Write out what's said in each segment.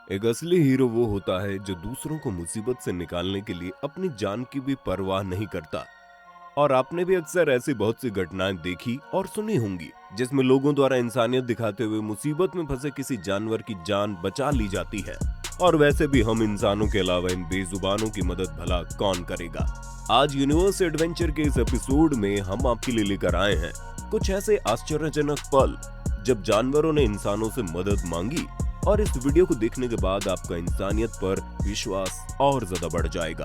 एक असली हीरो वो होता है जो दूसरों को मुसीबत से निकालने के लिए अपनी जान की भी परवाह नहीं करता। और आपने भी अक्सर ऐसी बहुत सी घटनाएं देखी और सुनी होंगी जिसमें लोगों द्वारा इंसानियत दिखाते हुए मुसीबत में फंसे किसी जानवर की जान बचा ली जाती है। और वैसे भी हम इंसानों के अलावा इन बेजुबानों की मदद भला कौन करेगा। आज यूनिवर्स एडवेंचर के इस एपिसोड में हम आपके लिए लेकर आए हैं कुछ ऐसे आश्चर्यजनक पल जब जानवरों ने इंसानों से मदद मांगी। और इस वीडियो को देखने के बाद आपका इंसानियत पर विश्वास और ज्यादा बढ़ जाएगा।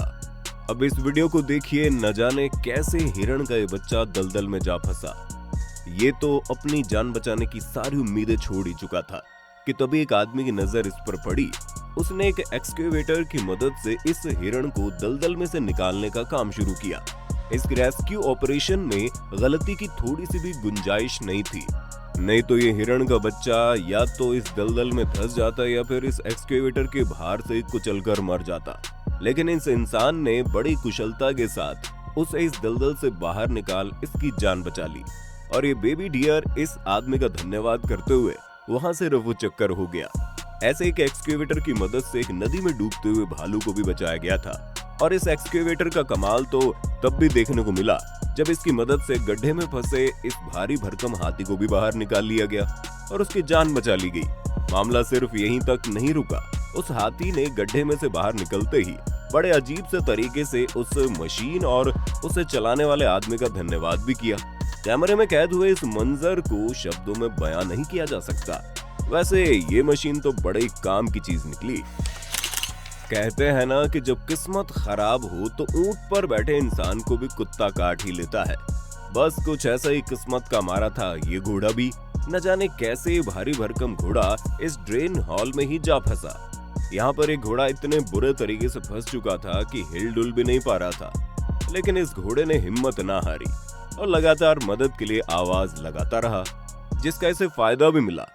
अब इस वीडियो को देखिए, न जाने कैसे हिरण का ये बच्चा दलदल में जा फंसा। ये तो अपनी जान बचाने की सारी उम्मीदें छोड़ ही चुका था कि तभी एक आदमी की नजर इस पर पड़ी। उसने एक एक्सकेवेटर की मदद से इस हिरण को दलदल में से निकालने का काम शुरू किया। इस रेस्क्यू ऑपरेशन में गलती की थोड़ी सी भी गुंजाइश नहीं थी, नहीं तो ये हिरण का बच्चा या तो इस दलदल में धंस जाता या फिर इस एक्सकेवेटर के भार से कुचलकर मर जाता। लेकिन इस इंसान ने बड़ी कुशलता के साथ उसे इस दलदल से बाहर निकाल इसकी जान बचा ली। और ये बेबी डियर इस आदमी का धन्यवाद करते हुए वहां से रफू चक्कर हो गया। ऐसे एक एक्सकेवेटर की मदद से एक नदी में डूबते हुए भालू को भी बचाया गया था। और इस एक्सकेवेटर का कमाल तो तब भी देखने को मिला जब इसकी मदद से गड्ढे में फंसे इस भारी भरकम हाथी को भी बाहर निकाल लिया गया और उसकी जान बचा ली गई। मामला सिर्फ यहीं तक नहीं रुका, उस हाथी ने गड्ढे में से बाहर निकलते ही बड़े अजीब से तरीके से उस मशीन और उसे चलाने वाले आदमी का धन्यवाद भी किया। कैमरे में कैद हुए इस मंजर को शब्दों में बयां नहीं किया जा सकता। वैसे ये मशीन तो बड़े काम की चीज निकली। कहते हैं ना कि जब किस्मत खराब हो तो ऊंट पर बैठे इंसान को भी कुत्ता काट ही लेता है। बस कुछ ऐसा ही किस्मत का मारा था ये घोड़ा भी। न जाने कैसे भारी भरकम घोड़ा इस ड्रेन हॉल में ही जा फंसा। यहाँ पर एक घोड़ा इतने बुरे तरीके से फंस चुका था कि हिल डुल भी नहीं पा रहा था। लेकिन इस घोड़े ने हिम्मत ना हारी और लगातार मदद के लिए आवाज लगाता रहा, जिसका इसे फायदा भी मिला।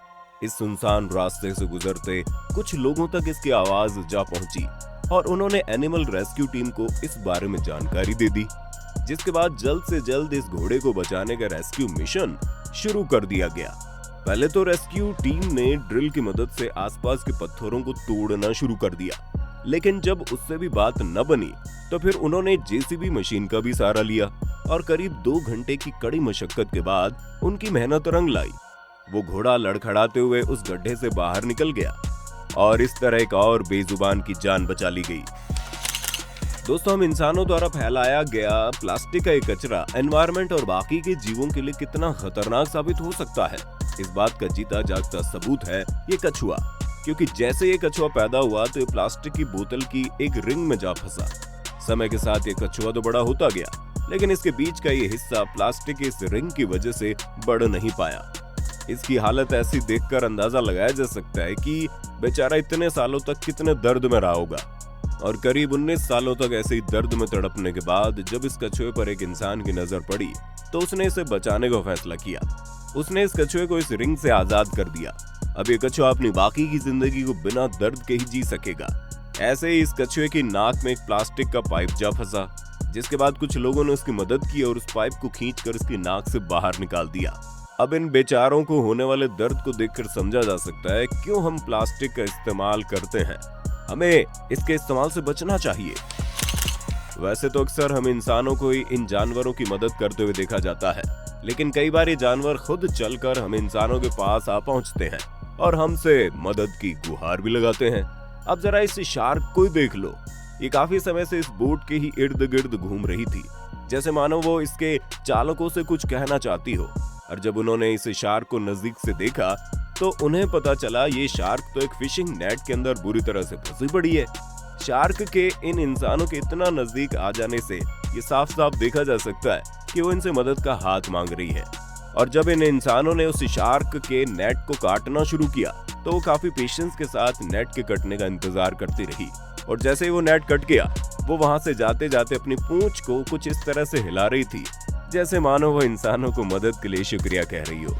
इस सुनसान रास्ते से गुजरते कुछ लोगों तक इसकी आवाज जा पहुंची और उन्होंने एनिमल रेस्क्यू टीम को इस बारे में जानकारी दे दी, जिसके बाद जल्द से जल्द इस घोड़े को बचाने का रेस्क्यू मिशन शुरू कर दिया गया। पहले तो रेस्क्यू टीम ने ड्रिल की मदद से आसपास के पत्थरों को तोड़ना शुरू कर दिया, लेकिन जब उससे भी बात न बनी तो फिर उन्होंने जेसीबी मशीन का भी सहारा लिया और करीब 2 घंटे की कड़ी मशक्कत के बाद उनकी मेहनत रंग लाई। वो घोड़ा लड़खड़ाते हुए उस गड्ढे से बाहर निकल गया और इस तरह एक और बेजुबान की जान बचा ली गई। दोस्तों, हम इंसानों द्वारा फैलाया गया प्लास्टिक का ये कचरा एनवायरनमेंट और बाकी के जीवों के लिए कितना खतरनाक साबित हो सकता है, इस बात का जीता जागता सबूत है ये कछुआ। क्योंकि जैसे ये कछुआ पैदा हुआ तो ये प्लास्टिक की बोतल की एक रिंग में जा फंसा। समय के साथ ये कछुआ तो बड़ा होता गया, लेकिन इसके बीच का ये हिस्सा प्लास्टिक की इस रिंग की वजह से बढ़ नहीं पाया। इसकी हालत ऐसी देखकर अंदाजा लगाया जा सकता है कि बेचारा इतने सालों तक कितने दर्द में रहा होगा। और करीब 19 सालों तक ऐसे ही दर्द में तड़पने के बाद जब इस कछुए पर एक इंसान की नजर पड़ी तो उसने इसे बचाने का फैसला किया। उसने इस कछुए को इस रिंग से आजाद कर दिया। अब ये कछुआ अपनी बाकी की जिंदगी को बिना दर्द के ही जी सकेगा। ऐसे ही इस कछुए की नाक में एक प्लास्टिक का पाइप जा फंसा, जिसके बाद कुछ लोगों ने उसकी मदद की और उस पाइप को खींचकर उसकी नाक से बाहर निकाल दिया। अब इन बेचारों को होने वाले दर्द को देखकर समझा जा सकता है क्यों हम प्लास्टिक का इस्तेमाल करते हैं। हमें इसके इस्तेमाल से बचना चाहिए। वैसे तो अक्सर हम इंसानों को ही इन जानवरों की मदद करते हुए देखा जाता है, लेकिन कई बार ये जानवर खुद चलकर हम इंसानों के पास आ पहुंचते हैं और हमसे मदद की गुहार भी लगाते हैं। अब जरा इस शार्क को ही देख लो। ये काफी समय से इस बोट के ही इर्द गिर्द घूम रही थी, जैसे मानो वो इसके चालकों से कुछ कहना चाहती हो। और जब उन्होंने इस शार्क को नजदीक से देखा तो उन्हें पता चला ये शार्क तो एक फिशिंग नेट के अंदर बुरी तरह से फंसी पड़ी है। शार्क के इन इंसानों के इतना नजदीक आ जाने से ये साफ साफ देखा जा सकता है कि वो इनसे मदद का हाथ मांग रही है। और जब इन इंसानों ने उस शार्क के नेट को काटना शुरू किया तो वो काफी पेशेंस के साथ नेट के कटने का इंतजार करती रही। और जैसे ही वो नेट कट गया वो वहां से जाते जाते अपनी पूंछ को कुछ इस तरह से हिला रही थी जैसे मानो वो इंसानों को मदद के लिए शुक्रिया कह रही हो।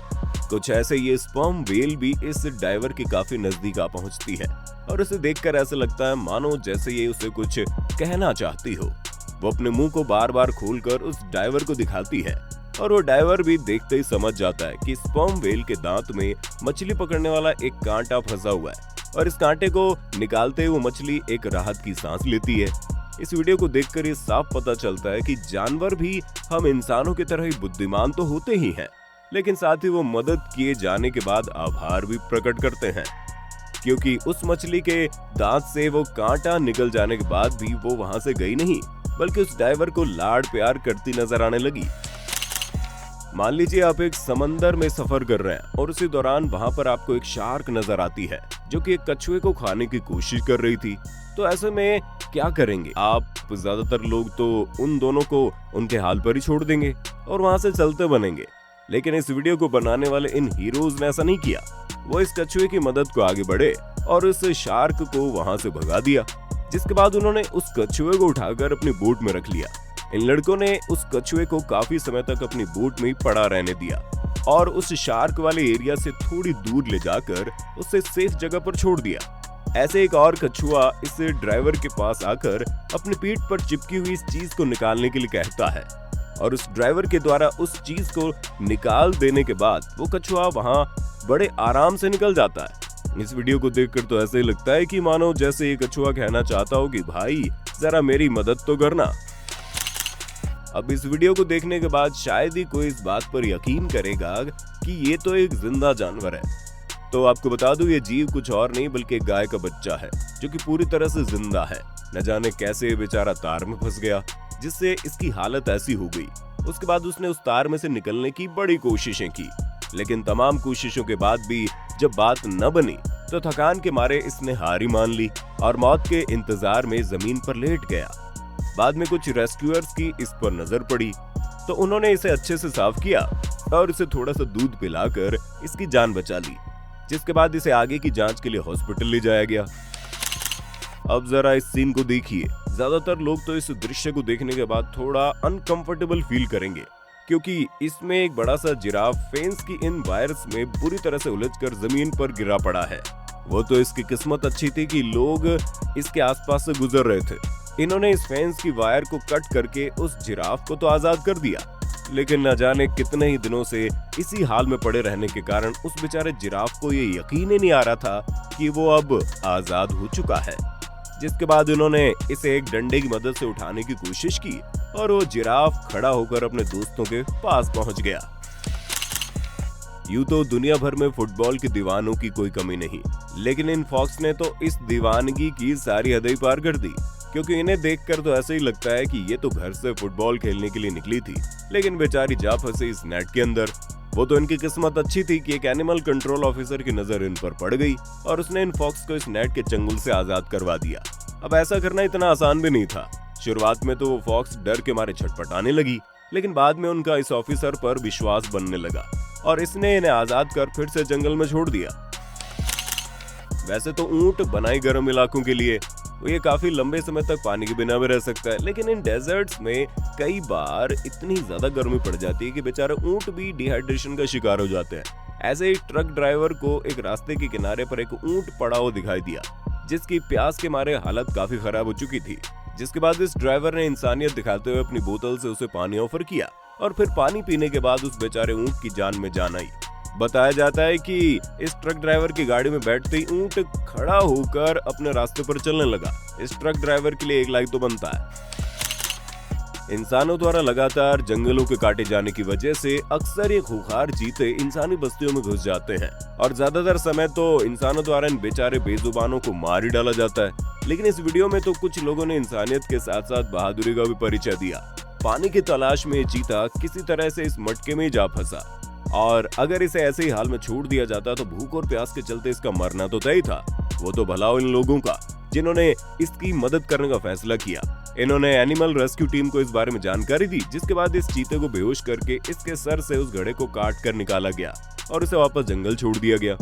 कुछ ऐसे ये स्पर्म व्हेल भी इस डाइवर के काफी नजदीक आ पहुंचती है और उसे देखकर ऐसा लगता है मानो जैसे ये उसे कुछ कहना चाहती हो। वो अपने मुंह को बार बार खोलकर उस डाइवर को दिखाती है और वो डाइवर भी देखते ही समझ जाता है कि स्पर्म व्हेल के दांत में मछली पकड़ने वाला एक कांटा फंसा हुआ है और इस कांटे को निकालते ही वो मछली एक राहत की सांस लेती है। इस वीडियो को देखकर ये साफ पता चलता है कि जानवर भी हम इंसानों की तरह ही बुद्धिमान तो होते ही हैं, लेकिन साथ ही वो मदद किए जाने के बाद आभार भी प्रकट करते हैं, क्योंकि उस मछली के दांत से वो कांटा निकल जाने के बाद भी वो वहां से गई नहीं, बल्कि उस डाइवर को लाड प्यार करती नजर आने लगी। मान लीजिए आप एक समंदर में सफर कर रहे हैं और उसी दौरान वहां पर आपको एक शार्क नजर आती है जो कि एक कछुए को खाने की कोशिश कर रही थी। तो ऐसे में क्या करेंगे आप? ज्यादातर लोग तो उन दोनों को उनके हाल पर ही छोड़ देंगे और वहां से चलते बनेंगे, लेकिन इस वीडियो को बनाने वाले इन हीरोज ने ऐसा नहीं किया। वो इस कछुए की मदद को आगे बढ़े और उस शार्क को वहां से भगा दिया, जिसके बाद उन्होंने उस कछुए को उठाकर अपनी बोट में रख लिया। इन लड़कों ने उस कछुए को काफी समय तक अपनी बोट में ही पड़ा रहने दिया और उस शार्क वाले एरिया से थोड़ी दूर ले जाकर उसे सेफ जगह पर छोड़ दिया। ऐसे एक और कछुआ इस ड्राइवर के पास आकर अपनी पीठ पर चिपकी हुई इस चीज को निकालने के लिए कहता है और उस ड्राइवर के द्वारा उस चीज को निकाल देने के बाद वो कछुआ वहां बड़े आराम से निकल जाता है। इस वीडियो को देखकर तो ऐसे ही लगता है कि मानो जैसे ये कछुआ कहना चाहता हो कि भाई जरा मेरी मदद तो करना। अब इस वीडियो को देखने के बाद शायद ही कोई इस बात पर यकीन करेगा कि ये तो एक जिंदा जानवर है। तो आपको बता दूं ये जीव कुछ और नहीं बल्कि एक गाय का बच्चा है जो कि पूरी तरह से जिंदा है। न जाने कैसे बेचारा तार में फंस गया जिससे इसकी हालत ऐसी हो गई। उसके बाद उसने उस तार में से निकलने की बड़ी कोशिशें की, लेकिन तमाम कोशिशों के बाद भी जब बात न बनी तो थकान के मारे इसने हार ही मान ली और मौत के इंतजार में जमीन पर लेट गया। बाद में कुछ रेस्क्यूअर्स की इस पर नजर पड़ी तो उन्होंने इसे अच्छे से साफ किया और इसे थोड़ा सा दूध पिलाकर इसकी जान बचा ली, जिसके बाद इसे आगे की जांच के लिए हॉस्पिटल ले जाया गया। अब जरा इस सीन को देखिए। ज्यादातर लोग तो इस दृश्य को देखने के बाद थोड़ा अनकंफर्टेबल फील करेंगे, क्योंकि इसमें एक बड़ा सा जिराफ फेंस की इन वायर्स में बुरी तरह से उलझकर जमीन पर गिरा पड़ा है। वो तो इसकी किस्मत अच्छी थी कि लोग इसके आसपास से गुजर रहे थे। इन्होंने इस फेंस की वायर को कट करके उस जिराफ को तो आजाद कर दिया, लेकिन न जाने कितने ही दिनों से इसी हाल में पड़े रहने के कारण उस बेचारे जिराफ को ये यकीन ही नहीं आ रहा था कि वो अब आजाद हो चुका है। जिसके बाद उन्होंने इसे एक डंडे की मदद से उठाने की कोशिश की और वो जिराफ खड़ा होकर अपने दोस्तों के पास पहुंच गया। यूं तो दुनिया भर में फुटबॉल के दीवानों की कोई कमी नहीं, लेकिन इन फॉक्स ने तो इस दीवानगी की सारी हदें पार कर दी, क्योंकि इन्हें देखकर तो ऐसे ही लगता है कि ये तो घर से फुटबॉल खेलने के लिए निकली थी, लेकिन बेचारी जा फंसी इस नेट के अंदर। वो तो इनकी किस्मत अच्छी थी कि एक एनिमल कंट्रोल ऑफिसर की नजर इन पर पड़ गई और उसने इन फॉक्स को इस नेट के चंगुल से आजाद करवा दिया। अब ऐसा करना इतना आसान भी नहीं था। शुरुआत में तो वो फॉक्स डर के मारे छटपटाने लगी, लेकिन बाद में उनका इस ऑफिसर पर विश्वास बनने लगा और इसने इन्हें आजाद कर फिर से जंगल में छोड़ दिया। वैसे तो ऊंट बनाई गर्म इलाकों के लिए, वो ये काफी लंबे समय तक पानी के बिना भी रह सकता है, लेकिन इन डेजर्ट्स में कई बार इतनी ज्यादा गर्मी पड़ जाती है कि बेचारे ऊंट भी डिहाइड्रेशन का शिकार हो जाते हैं। ऐसे ही ट्रक ड्राइवर को एक रास्ते के किनारे पर एक ऊंट पड़ा हुआ दिखाई दिया, जिसकी प्यास के मारे हालत काफी खराब हो चुकी थी। जिसके बाद इस ड्राइवर ने इंसानियत दिखाते हुए अपनी बोतल से उसे पानी ऑफर किया और फिर पानी पीने के बाद उस बेचारे ऊंट की जान में जान आई। बताया जाता है कि इस ट्रक ड्राइवर की गाड़ी में बैठते ही ऊंट खड़ा होकर अपने रास्ते पर चलने लगा। इस ट्रक ड्राइवर के लिए एक लाइक तो बनता है। इंसानों द्वारा लगातार जंगलों के काटे जाने की वजह से अक्सर ये खूंखार चीते इंसानी बस्तियों में घुस जाते हैं और ज्यादातर समय तो इंसानों द्वारा इन बेचारे बेजुबानों को मार ही डाला जाता है। लेकिन इस वीडियो में तो कुछ लोगों ने इंसानियत के साथ साथ बहादुरी का भी परिचय दिया। पानी की तलाश में चीता किसी तरह से इस मटके में जा फंसा और अगर इसे ऐसे ही हाल में छोड़ दिया जाता तो भूख और प्यास के चलते इसका मरना तो तय था। वो तो भला हो इन लोगों का जिन्होंने इसकी मदद करने का फैसला किया। इन्होंने एनिमल रेस्क्यू टीम को इस बारे में जानकारी दी, जिसके बाद इस चीते को बेहोश करके इसके सर से उस घड़े को काट कर निकाला गया और उसे वापस जंगल छोड़ दिया गया।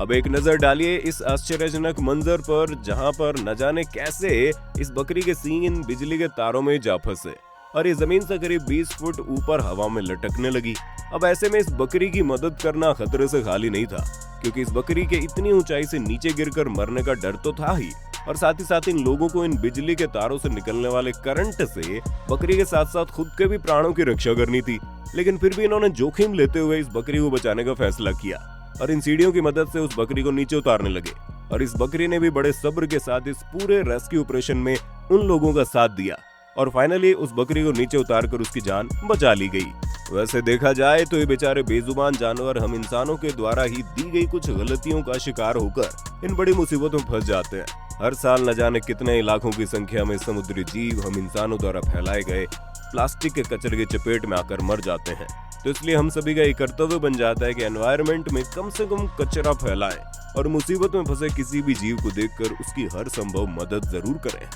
अब एक नजर डालिए इस आश्चर्यजनक मंजर पर, जहां पर न जाने कैसे इस बकरी के सींग बिजली के तारों में जा फंसे और ये जमीन से करीब 20 फुट ऊपर हवा में लटकने लगी। अब ऐसे में इस बकरी की मदद करना खतरे से खाली नहीं था, क्योंकि इस बकरी के इतनी ऊंचाई से नीचे गिरकर मरने का डर तो था ही, और साथ ही साथ इन लोगों को इन बिजली के तारों से निकलने वाले करंट से बकरी के साथ साथ खुद के भी प्राणों की रक्षा करनी थी। लेकिन फिर भी इन्होंने जोखिम लेते हुए इस बकरी को बचाने का फैसला किया। और इन सीढ़ियों की मदद से उस बकरी को नीचे उतारने लगे। और इस बकरी ने भी बड़े सब्र के साथ इस पूरे रेस्क्यू ऑपरेशन में उन लोगों का साथ दिया और फाइनली उस बकरी को नीचे उतारकर उसकी जान बचा ली गई। वैसे देखा जाए तो ये बेचारे बेजुबान जानवर हम इंसानों के द्वारा ही दी गई कुछ गलतियों का शिकार होकर इन बड़ी मुसीबतों में फंस जाते हैं। हर साल न जाने कितने लाखों की संख्या में समुद्री जीव हम इंसानों द्वारा फैलाए गए प्लास्टिक के कचरे की चपेट में आकर मर जाते हैं। तो इसलिए हम सभी का ये कर्तव्य बन जाता है कि एनवायरनमेंट में कम से कम कचरा फैलाएं और मुसीबत में फंसे किसी भी जीव को देखकर उसकी हर संभव मदद जरूर करें।